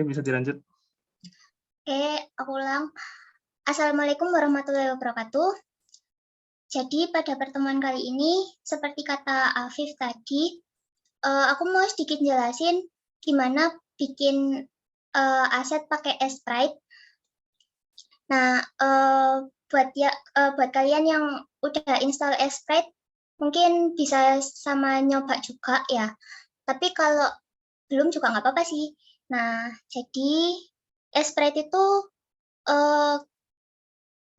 Oke, bisa dilanjut. Oke, aku ulang. Assalamualaikum warahmatullahi wabarakatuh. Jadi pada pertemuan kali ini, seperti kata Afif tadi, aku mau sedikit jelasin gimana bikin aset pakai Sprite. Nah, buat kalian yang udah install Sprite, mungkin bisa sama nyoba juga ya. Tapi kalau belum juga nggak apa-apa sih. Nah, jadi Sprite itu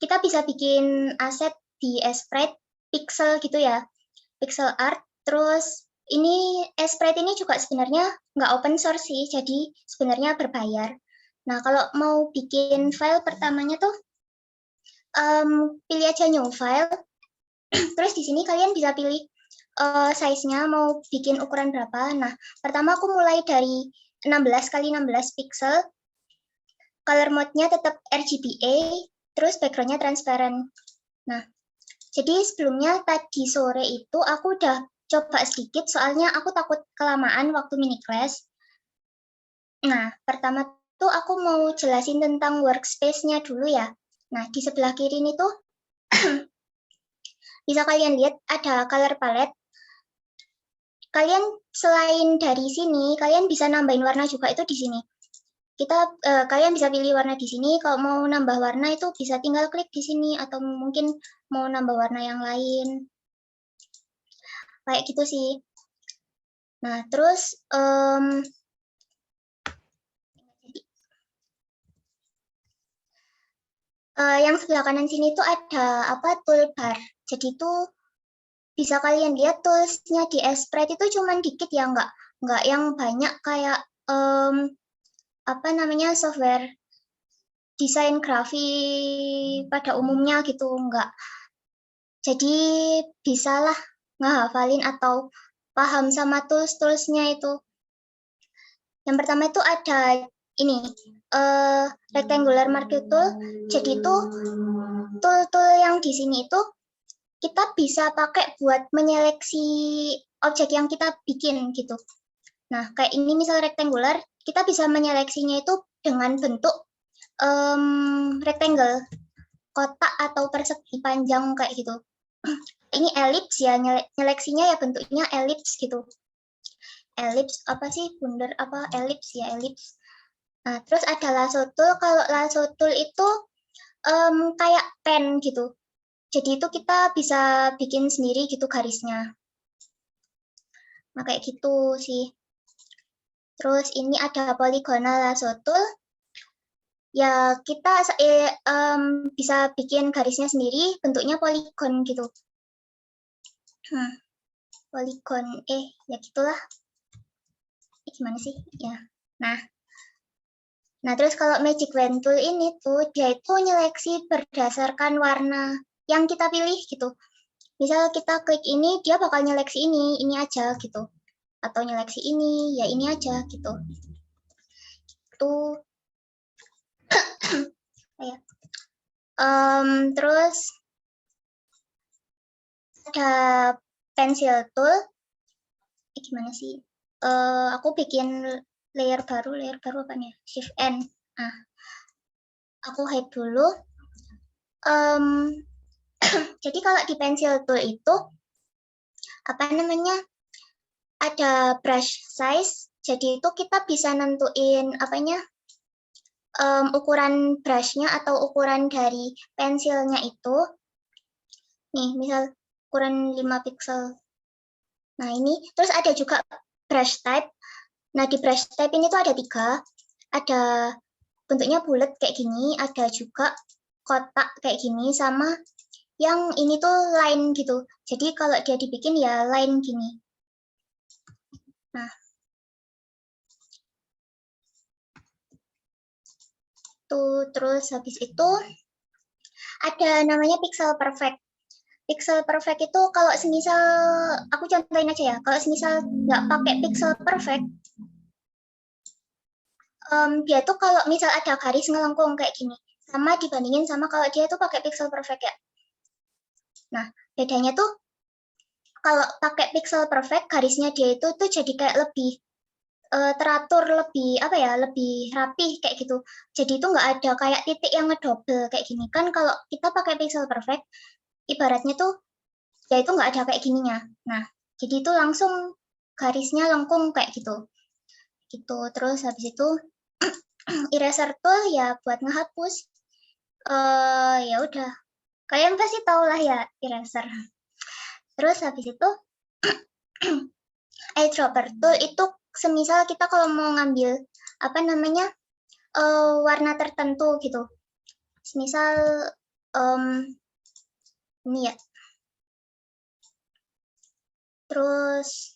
kita bisa bikin aset di Sprite pixel gitu ya, pixel art. Terus ini Sprite ini juga sebenarnya nggak open source sih, jadi sebenarnya berbayar. Nah, kalau mau bikin file pertamanya tuh pilih aja new file. Terus di sini kalian bisa pilih size-nya mau bikin ukuran berapa. Nah, pertama aku mulai dari 16 kali 16 pixel. Color mode-nya tetap RGBA, terus background-nya transparent. Nah, jadi sebelumnya tadi sore itu aku udah coba sedikit, soalnya aku takut kelamaan waktu mini class. Nah, pertama tuh aku mau jelasin tentang workspace-nya dulu ya. Nah, di sebelah kiri ini tuh bisa kalian lihat ada color palette. Kalian selain dari sini, kalian bisa nambahin warna juga itu di sini. Kalian bisa pilih warna di sini. Kalau mau nambah warna itu bisa tinggal klik di sini, atau mungkin mau nambah warna yang lain. Kayak gitu sih. Nah, terus yang sebelah kanan sini tuh ada toolbar. Jadi tuh bisa kalian lihat toolsnya di Sprite itu cuman dikit ya, nggak yang banyak kayak software desain grafik pada umumnya gitu, nggak. Jadi bisalah ngehafalin atau paham sama tools-toolsnya itu. Yang pertama itu ada ini, rectangular marquee tool. Jadi itu tool-tool yang di sini itu kita bisa pakai buat menyeleksi objek yang kita bikin gitu. Nah, kayak ini misal rectangular, kita bisa menyeleksinya itu dengan bentuk rectangle, kotak atau persegi panjang kayak gitu. Ini ellipse ya, nyeleksinya ya bentuknya ellipse gitu. Ellipse apa sih, bundar apa, ellipse ya, ellipse. Nah, terus ada lasso tool. Kalau lasso tool itu kayak pen gitu. Jadi itu kita bisa bikin sendiri gitu garisnya. Nah, kayak gitu sih. Terus ini ada polygonal lasso tool. Ya, kita bisa bikin garisnya sendiri, bentuknya polygon gitu. Polygon, ya gitulah. Gimana sih? Ya. Nah, terus kalau Magic Wand Tool ini tuh, dia itu nyeleksi berdasarkan warna yang kita pilih gitu. Misal kita klik ini, dia bakal nyeleksi ini aja gitu. Atau nyeleksi ini, ya ini aja gitu. Itu. Ya. Terus ada pencil tool. Gimana sih? Aku bikin layer baru apa nih? Shift N. Nah, aku hide dulu. Jadi kalau di pencil tool itu ada brush size. Jadi itu kita bisa nentuin ukuran brushnya atau ukuran dari pensilnya itu. Nih, misal ukuran 5 pixel. Nah, ini terus ada juga brush type. Nah, di brush type ini tuh ada 3. Ada bentuknya bulat kayak gini, ada juga kotak kayak gini, sama yang ini tuh line gitu. Jadi kalau dia dibikin ya line gini. Nah, tuh terus habis itu ada namanya pixel perfect. Pixel perfect itu kalau semisal, aku contohin aja ya, kalau semisal nggak pakai pixel perfect, dia tuh kalau misal ada garis ngelengkung kayak gini, sama dibandingin sama kalau dia tuh pakai pixel perfect ya. Nah, bedanya tuh kalau pakai pixel perfect, garisnya dia itu tuh jadi kayak lebih teratur lebih apa ya, lebih rapih kayak gitu. Jadi itu nggak ada kayak titik yang ngedouble kayak gini kan. Kalau kita pakai Pixel Perfect ibaratnya tuh ya itu nggak ada kayak gininya. Nah jadi itu langsung garisnya lengkung kayak gitu gitu. Terus habis itu eraser tool ya buat ngehapus. Ya udah kalian pasti tahu lah ya eraser. Terus habis itu eyedropper tool itu semisal kita kalau mau ngambil apa namanya warna tertentu gitu. Misal ini ya. Terus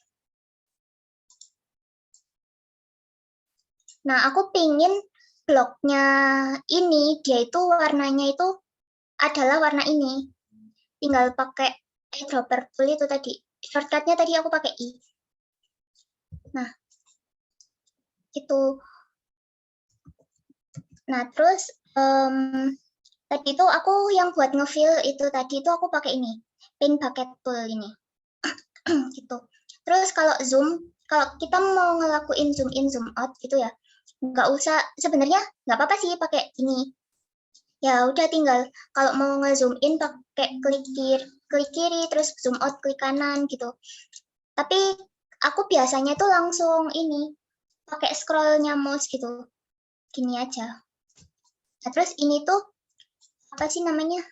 nah aku pingin bloknya ini dia itu warnanya itu adalah warna ini. Tinggal pakai eyedropper tool itu tadi. Shortcutnya tadi aku pakai I. Nah, itu. Nah, terus tadi itu aku yang buat ngefill itu tadi itu aku pakai ini. Paint bucket tool ini. Gitu. Terus kalau zoom, kalau kita mau ngelakuin zoom in, zoom out gitu ya, nggak usah, sebenarnya nggak apa-apa sih pakai ini. Ya udah tinggal kalau mau nge-zoom in pakai klik kiri, terus zoom out klik kanan gitu. Tapi aku biasanya tuh langsung ini, pakai scrollnya mouse gitu. Gini aja. Nah, terus ini tuh, apa sih namanya?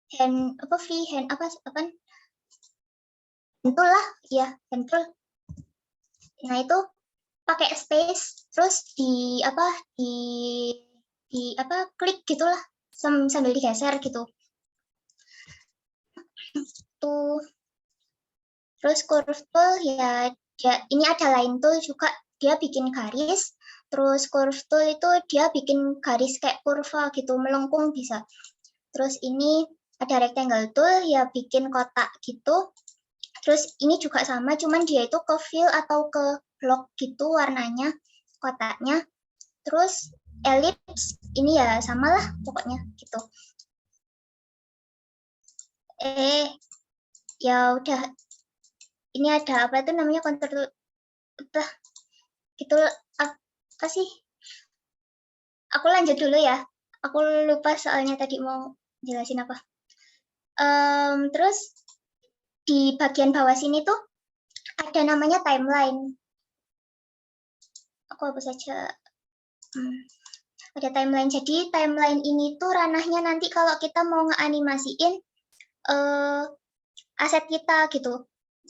Free hand, apa tool lah, ya, hand tool. Nah, itu pakai space, terus di klik gitulah, sambil digeser gitu. Tuh. Terus curve tool ya, ini ada line tool juga, dia bikin garis. Terus curve tool itu dia bikin garis kayak kurva gitu, melengkung bisa. Terus ini ada rectangle tool ya bikin kotak gitu. Terus ini juga sama, cuman dia itu ke fill atau ke block gitu warnanya, kotaknya. Terus ellipse ini ya samalah pokoknya gitu. Ya udah. Ini ada apa itu namanya kontur gitu apa sih? Aku lanjut dulu ya. Aku lupa soalnya tadi mau jelasin apa. Terus di bagian bawah sini tuh ada namanya timeline. Aku hapus saja. Ada timeline. Jadi timeline ini tuh ranahnya nanti kalau kita mau ngeanimasiin aset kita gitu.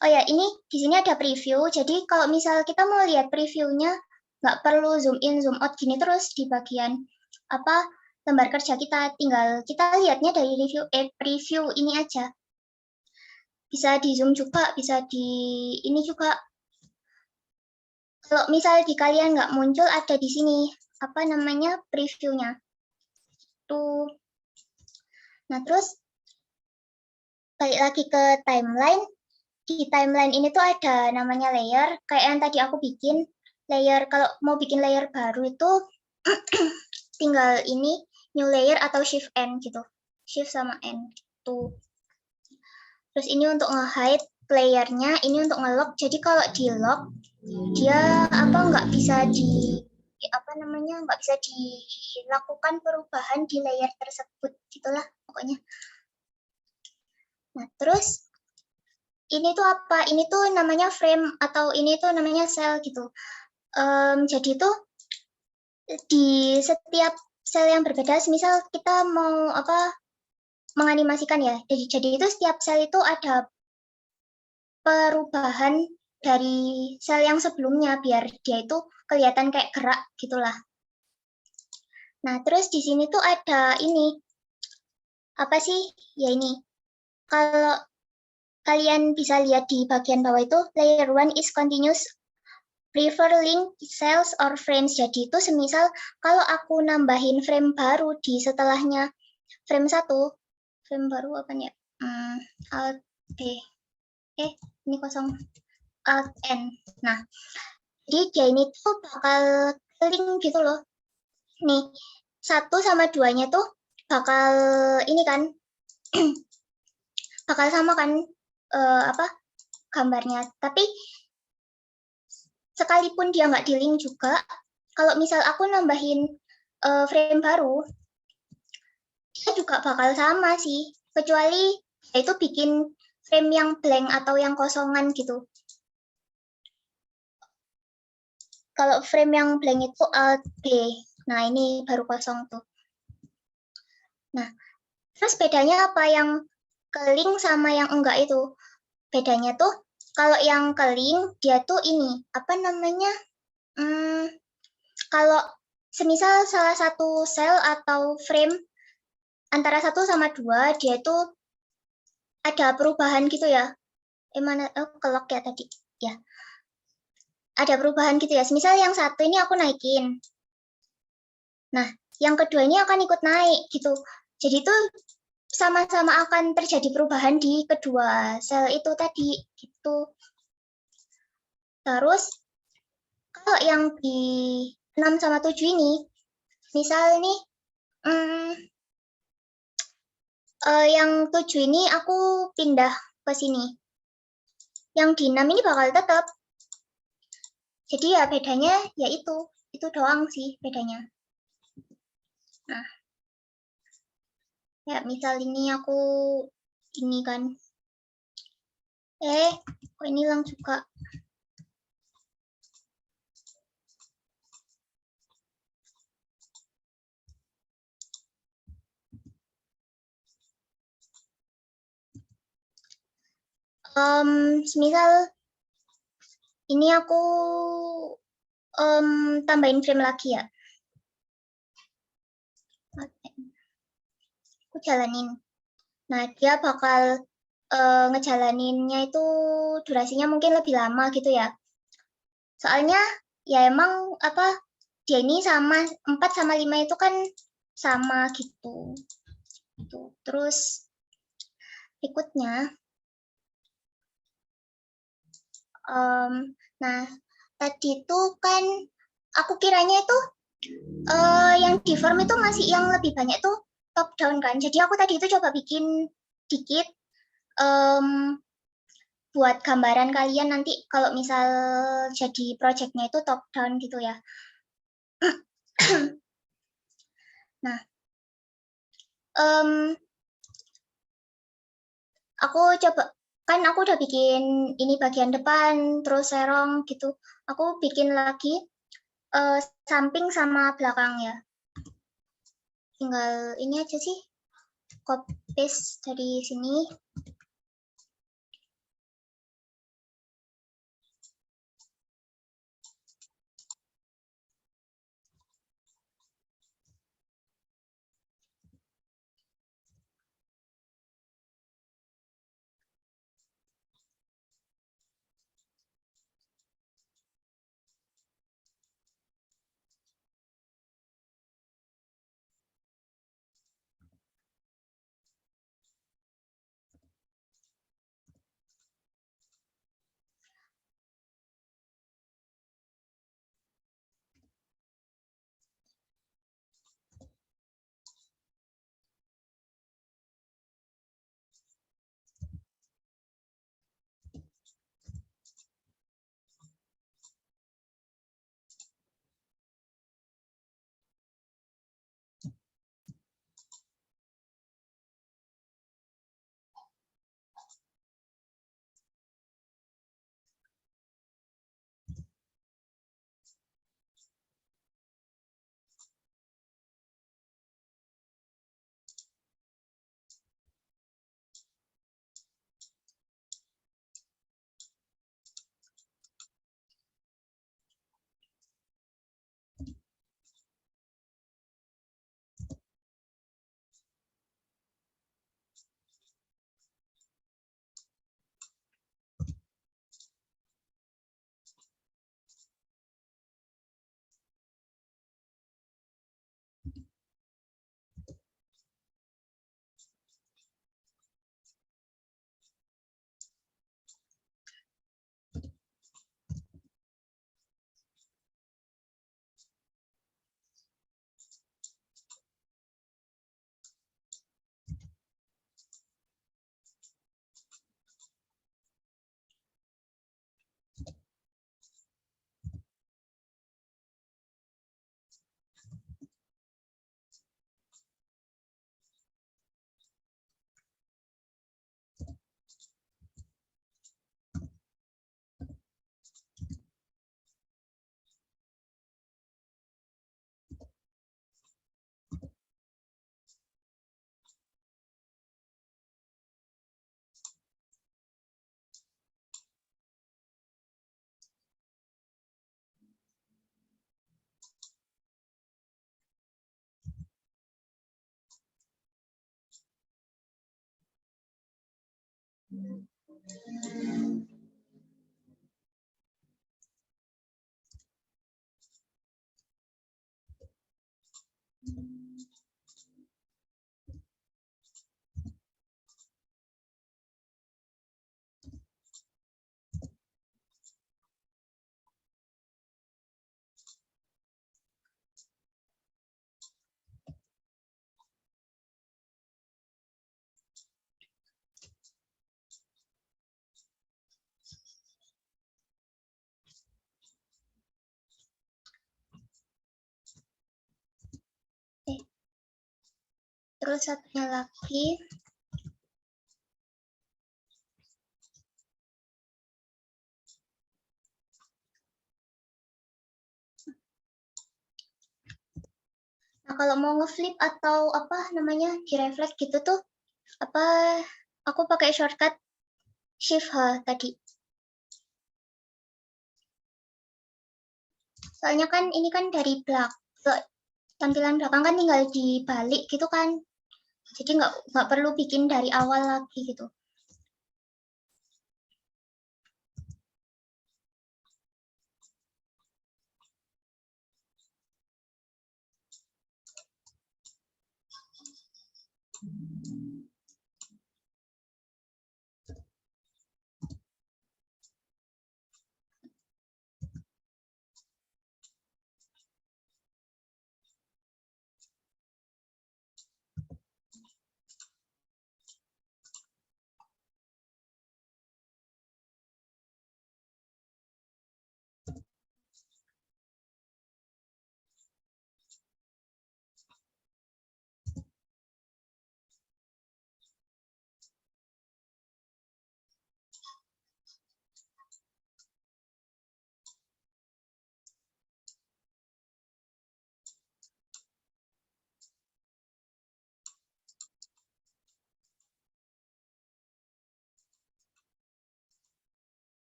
Oh ya, ini di sini ada preview. Jadi kalau misal kita mau lihat previewnya, nggak perlu zoom in, zoom out gini terus di bagian lembar kerja kita. Tinggal kita lihatnya dari preview ini aja. Bisa di zoom juga, bisa di ini juga. Kalau misal di kalian nggak muncul, ada di sini apa namanya previewnya. Tuh. Nah terus balik lagi ke timeline. Di timeline ini tuh ada namanya layer, kayak yang tadi aku bikin. Layer, kalau mau bikin layer baru itu tinggal ini, new layer atau shift N gitu. Shift sama N. Tuh. Terus ini untuk nge-hide layernya, ini untuk nge-lock. Jadi kalau di-lock, dia nggak bisa nggak bisa dilakukan perubahan di layer tersebut. Gitulah pokoknya. Nah, terus ini tuh apa? Ini tuh namanya frame atau ini tuh namanya cell gitu. Jadi tuh di setiap sel yang berbeda, misal kita mau menganimasikan ya. Jadi itu setiap sel itu ada perubahan dari sel yang sebelumnya biar dia itu kelihatan kayak gerak gitulah. Nah, terus di sini tuh ada ini. Apa sih? Ya ini. Kalau kalian bisa lihat di bagian bawah itu, layer 1 is continuous prefer link cells or frames. Jadi itu semisal kalau aku nambahin frame baru di setelahnya frame 1, frame baru apa nih ya? Alt D. Ini kosong. Alt N. Nah, jadi dia ini tuh bakal link gitu loh. Nih, 1 sama 2-nya tuh bakal ini kan, bakal sama kan gambarnya. Tapi sekalipun dia nggak di-link juga, kalau misal aku nambahin frame baru, dia juga bakal sama sih. Kecuali itu bikin frame yang blank atau yang kosongan gitu. Kalau frame yang blank itu Alt B. Nah, ini baru kosong tuh. Nah, terus bedanya apa yang ke-link sama yang enggak itu? Bedanya tuh kalau yang ke-link dia tuh ini, apa namanya? Kalau semisal salah satu sel atau frame antara 1 sama 2 dia tuh ada perubahan gitu ya. Kelok ya tadi. Ya, ada perubahan gitu ya. Semisal yang satu ini aku naikin. Nah, yang kedua ini akan ikut naik gitu. Jadi tuh sama-sama akan terjadi perubahan di kedua sel itu tadi gitu. Terus kalau yang di 6 sama 7 ini, misal nih yang 7 ini aku pindah ke sini. Yang di 6 ini bakal tetap. Jadi ya bedanya ya itu doang sih bedanya. Nah, ya misal ini aku ini kan. Kok ini hilang juga. Misal ini aku tambahin frame lagi ya. Aku jalanin. Nah, dia bakal ngejalaninnya itu durasinya mungkin lebih lama gitu ya. Soalnya ya emang apa dia ini sama 4 sama 5 itu kan sama gitu. Terus berikutnya nah tadi itu kan aku kiranya itu yang di form itu masih yang lebih banyak tuh top down kan. Jadi aku tadi itu coba bikin dikit buat gambaran kalian nanti kalau misal jadi projectnya itu top down gitu ya. Nah, aku coba kan aku udah bikin ini bagian depan terus serong gitu. Aku bikin lagi samping sama belakang ya. Tinggal ini aja sih, copy paste dari sini. Terus satunya lagi. Nah, kalau mau ngeflip atau apa namanya direfleks gitu tuh apa aku pakai shortcut Shift H tadi. Soalnya kan ini kan dari belakang, tampilan belakang kan tinggal dibalik gitu kan. Jadi nggak perlu bikin dari awal lagi gitu.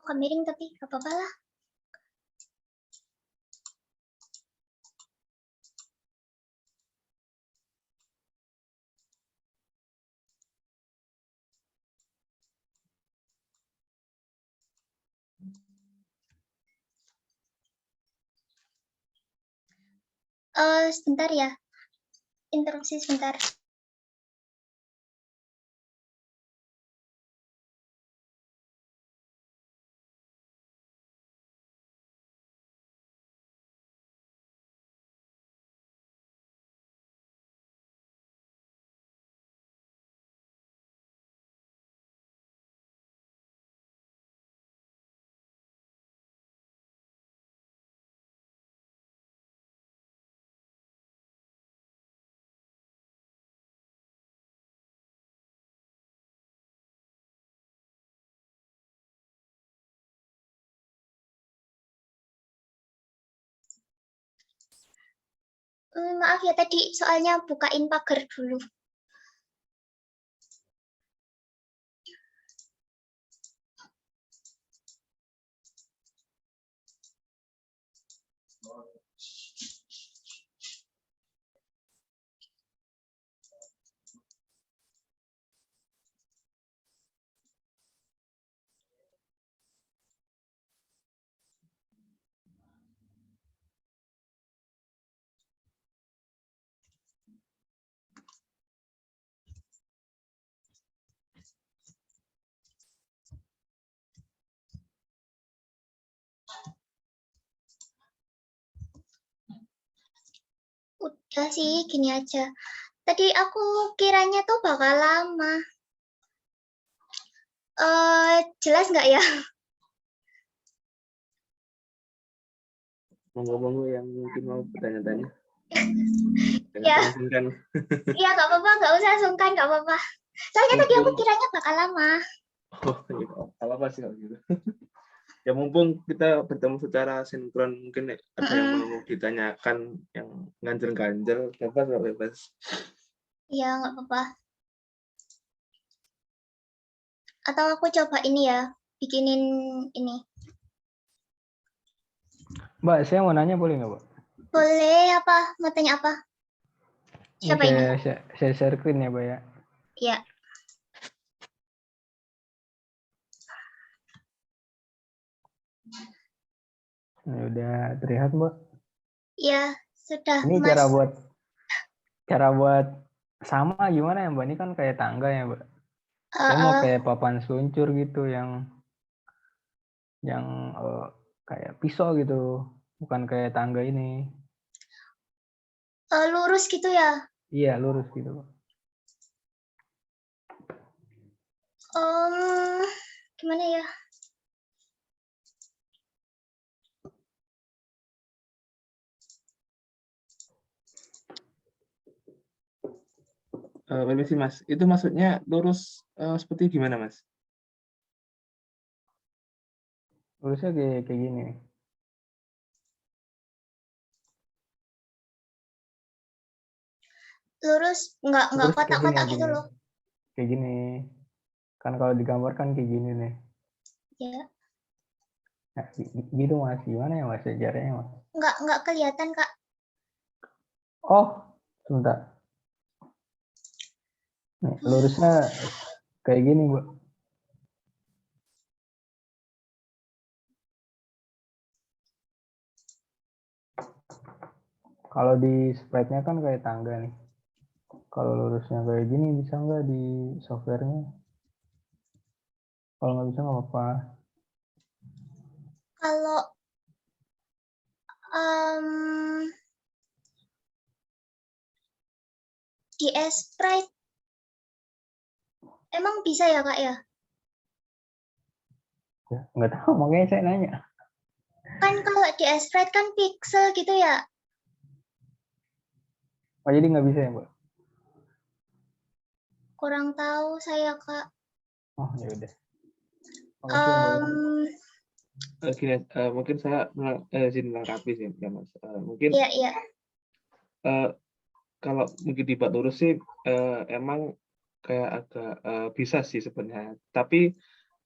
Oh, miring tapi nggak apa-apa lah. Sebentar ya, interupsi sebentar. Maaf ya tadi soalnya bukain pagar dulu. Udah sih, gini aja. Tadi aku kiranya tuh bakal lama. Jelas nggak ya? Monggo-monggo yang mungkin mau bertanya-tanya. Ya. Sungkan. Iya, nggak apa-apa, nggak usah sungkan, nggak apa-apa. Soalnya tadi aku kiranya bakal lama. Oh, iya, apa-apa sih kalau gitu. Ya mumpung kita bertemu secara sinkron, mungkin ada yang mau ditanyakan yang ganjel-ganjel, bebas. Iya, nggak apa-apa. Atau aku coba ini ya, bikinin ini. Mbak, saya mau nanya boleh nggak, Mbak? Boleh apa? Mau tanya apa? Siapa ini? Saya share screen ya, Mbak ya. Ya, Ini udah terlihat, Mbak. ya sudah Ini Mas. cara buat sama gimana ya, Mbak? Ini kan kayak tangga ya, Mbak. Saya mau Eh, kayak papan seluncur gitu yang kayak pisau gitu, bukan kayak tangga ini. lurus gitu ya. Iya, lurus gitu, Pak. Em, Gimana ya? Permisi Mas, itu maksudnya lurus seperti gimana Mas? Lurusnya kayak gini nih. Lurus nggak Lurus kayak gini, kotak-kotak gitu gini. loh. Kayak gini. Kan kalau digambarkan kayak gini nih. Ya, Nah, gitu Mas. Gimana ya Mas sejarahnya Mas? nggak kelihatan Kak. Oh, sebentar. Nih, lurusnya kayak gini, Bu. Kalau di sprite-nya kan kayak tangga nih. Kalau lurusnya kayak gini bisa nggak di softwarenya? Kalau nggak bisa nggak apa-apa. Kalau em, di Sprite emang bisa ya Kak ya? Ya, nggak tahu, makanya saya nanya. Kan kalau di Sprite kan pixel gitu ya. Oh, jadi nggak bisa ya, Mbak? Kurang tahu saya Kak. Oh, ya udah. Makasih ya, Mbak. Em, Gini, mungkin saya izin melengkapi sih ya Mas. Mungkin Iya, iya. kalau mungkin dibuat lurus sih emang kayak agak bisa sih sebenarnya. Tapi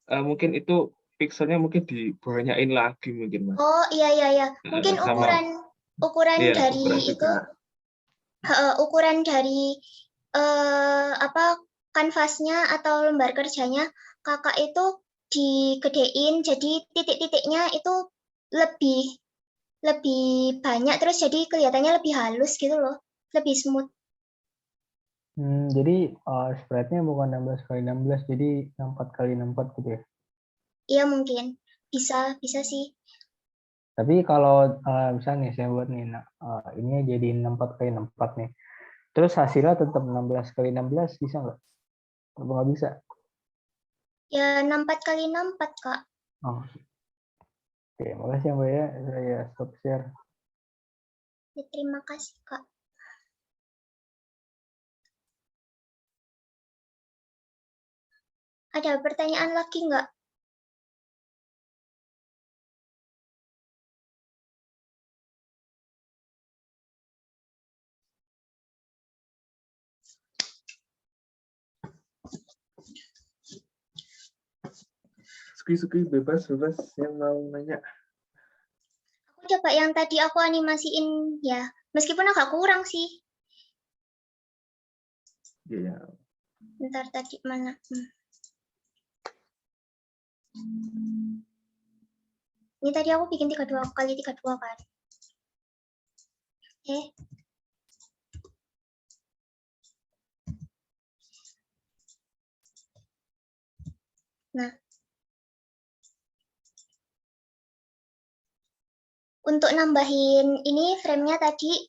mungkin itu pikselnya mungkin dibanyain lagi mungkin Mas. Oh, iya, iya, iya. Mungkin Sama ukuran iya dari ukuran itu, juga. ukuran dari apa kanvasnya atau lembar kerjanya Kakak itu digedein jadi titik-titiknya itu lebih lebih banyak terus jadi kelihatannya lebih halus gitu loh, lebih smooth. Jadi sprite-nya bukan 16 kali 16, jadi 4 kali 4 gitu ya. Iya mungkin bisa bisa sih. Tapi kalau misalnya nih saya buat nih, nah, ini jadi 64 kali 64 nih. Terus hasilnya tetap 16 kali 16 bisa nggak? Apa nggak bisa? Ya 64 kali 64 Kak. Oh, oke. Makasih ya Mbak ya. Saya stop share. Ya, terima kasih Kak. Ada pertanyaan lagi nggak? Suki bebas yang mau nanya. Aku coba yang tadi aku animasiin ya, meskipun agak kurang sih. Iya. Bentar tadi mana? Ini tadi aku bikin 32 kali 32 kan. Nah, untuk nambahin ini frame-nya tadi,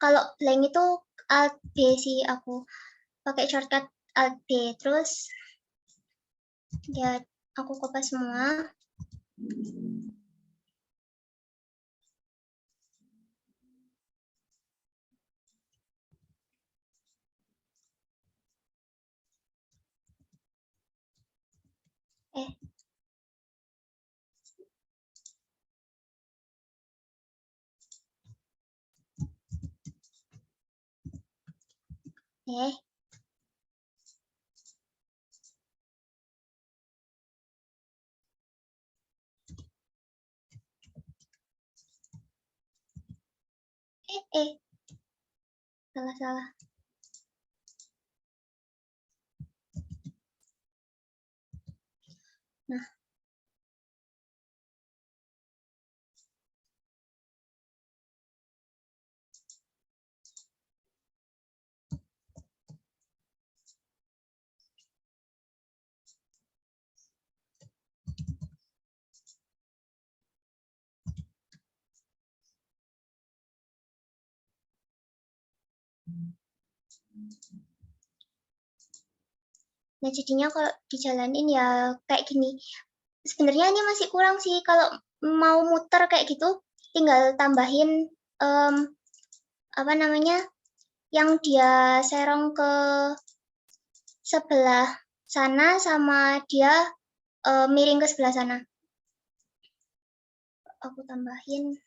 kalau blank itu Alt B sih aku pakai shortcut Alt B, terus ya aku kopas semua. Eh, salah. Nah, jadinya kalau dijalanin ya kayak gini. Sebenarnya ini masih kurang sih, kalau mau muter kayak gitu, tinggal tambahin apa namanya, yang dia serong ke sebelah sana sama dia miring ke sebelah sana. Aku tambahin.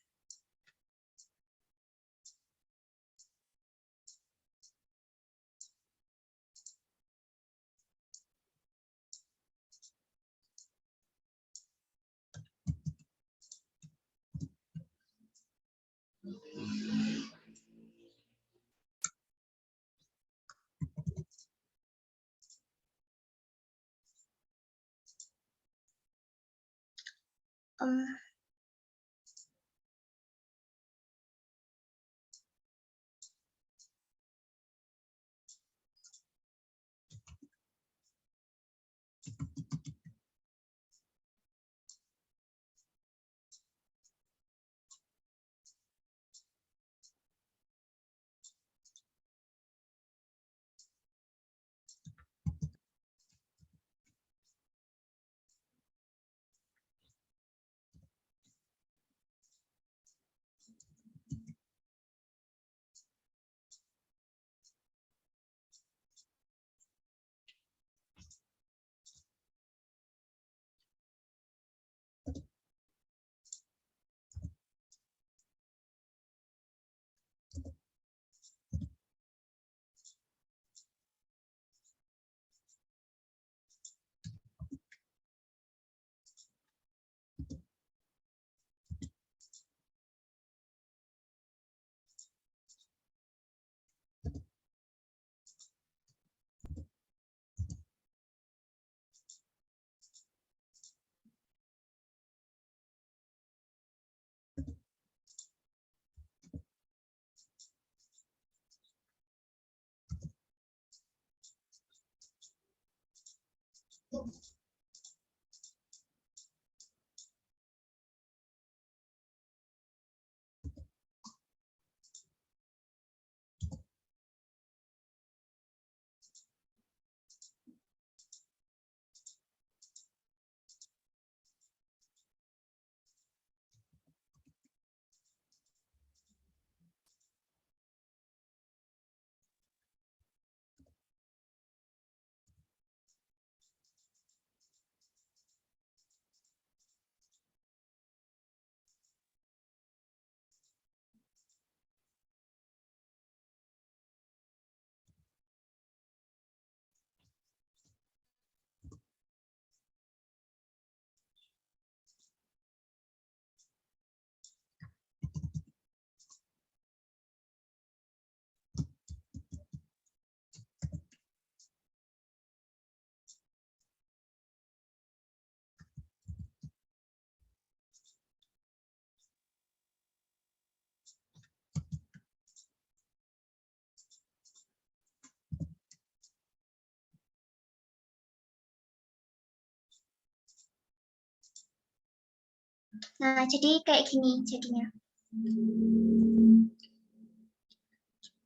Nah, jadi kayak gini jadinya.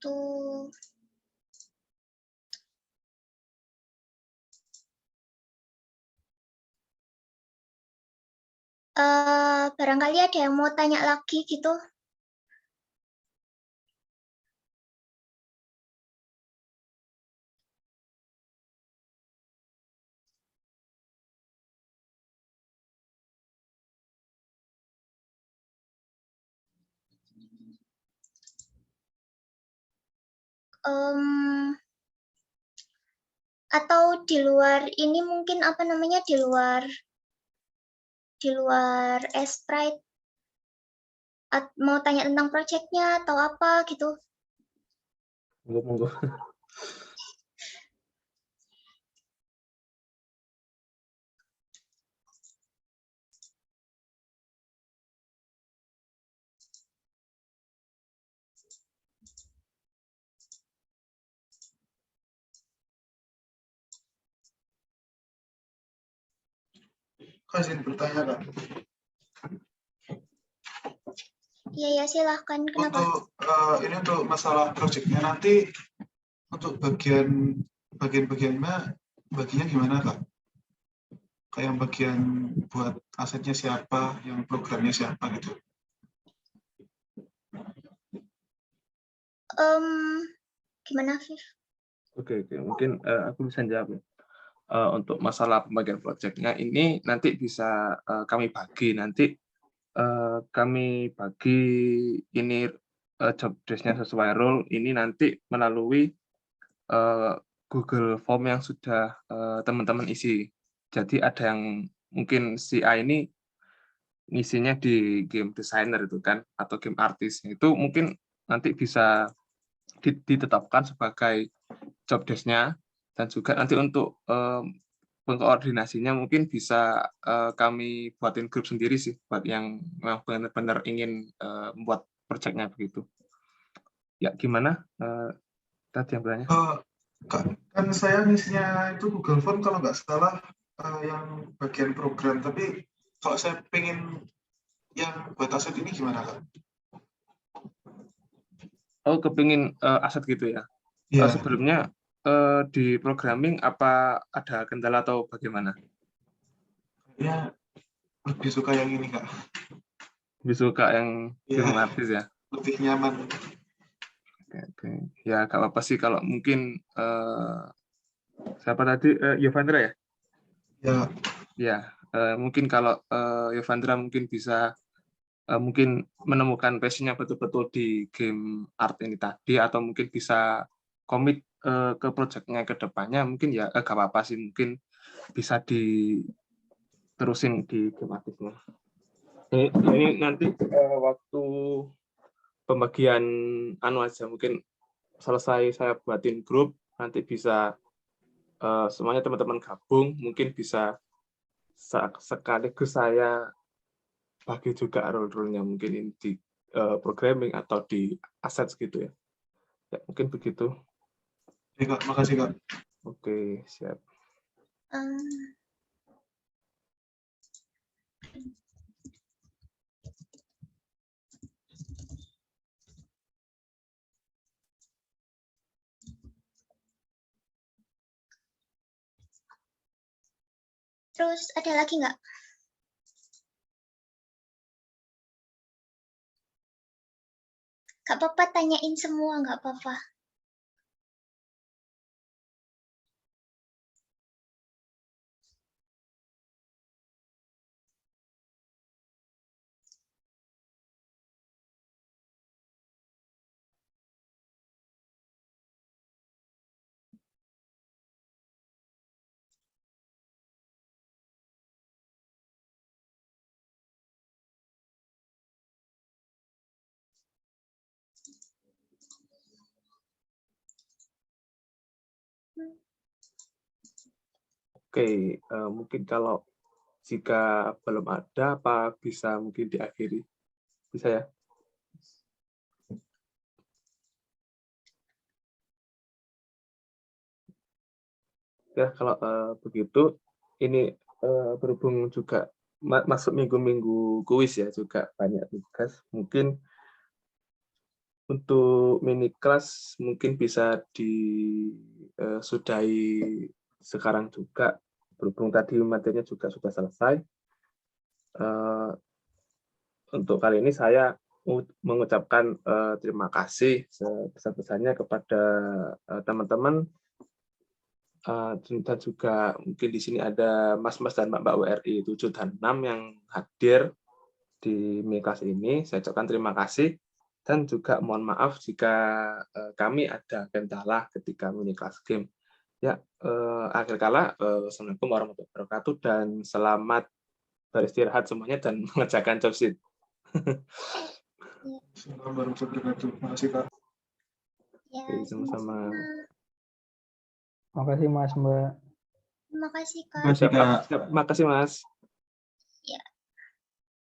Tuh. Barangkali ada yang mau tanya lagi gitu. Atau di luar ini mungkin apa namanya, di luar Sprite, mau tanya tentang projectnya atau apa gitu. Monggo. Kak, izin bertanya, Kak. Iya, ya silahkan. Kenapa? Ini untuk masalah proyeknya nanti, untuk bagian-bagiannya baginya gimana Kak? Kayak yang bagian buat asetnya siapa, yang programnya siapa gitu. Gimana, Viv? Oke, mungkin aku bisa jawab ya. Untuk masalah pembagian proyeknya ini nanti bisa kami bagi nanti kami bagi ini job desk-nya sesuai role ini nanti melalui Google Form yang sudah teman-teman isi. Jadi ada yang mungkin si A ini ngisinya di game designer itu kan atau game artis itu mungkin nanti bisa ditetapkan sebagai job desk-nya dan juga nanti untuk pengkoordinasinya mungkin bisa kami buatin grup sendiri sih buat yang memang benar-benar ingin membuat proyeknya begitu. Ya gimana tadi yang bertanya? Kak, kan saya ngisinya itu Google Form kalau nggak salah yang bagian program, tapi kalau saya pengen yang buat aset ini gimana Kak? Oh, kepingin aset gitu ya? Ya, Sebelumnya di programming apa ada kendala atau bagaimana? ya lebih suka yang ini Kak. Lebih suka yang Ya, game artis ya? lebih nyaman. Oke. Ya nggak apa-apa sih kalau mungkin siapa tadi Yovandra ya? Ya, Ya mungkin kalau Yovandra mungkin bisa mungkin menemukan passion-nya betul-betul di game art ini tadi atau mungkin bisa komit ke project-nya ke depannya mungkin ya nggak apa-apa sih mungkin bisa diterusin di game artisnya. Ini nanti waktu pembagian anu aja mungkin selesai saya buatin grup nanti bisa semuanya teman-teman gabung mungkin bisa sekaligus saya bagi juga role-role-nya mungkin di programming atau di aset gitu ya. Ya mungkin begitu. Oke Kak, makasih Kak. Oke, siap. Terus ada lagi nggak? Nggak apa-apa, tanyain semua, nggak apa-apa. Oke, mungkin kalau jika belum ada, apa bisa mungkin diakhiri? Bisa ya? Ya, kalau begitu, ini berhubung juga masuk minggu-minggu kuis ya, juga banyak tugas. Mungkin untuk mini kelas mungkin bisa disudahi sekarang juga. Berhubung tadi materinya juga sudah selesai. Untuk kali ini saya mengucapkan terima kasih sebesar-besarnya kepada teman-teman dan juga mungkin di sini ada mas-mas dan mbak-mbak WRI 7 dan 6 yang hadir di mini kelas ini. Saya ucapkan terima kasih dan juga mohon maaf jika kami ada kendala ketika mini kelas game. Ya, akhir kala, Assalamualaikum warahmatullahi wabarakatuh dan selamat beristirahat semuanya dan mengerjakan job sheet. Assalamualaikum warahmatullahi wabarakatuh. Makasih Kak. Ya, Oke, sama-sama. Makasih Mas Mbak. Terima kasih, Kak. Makasih Kak. Makasih Mas.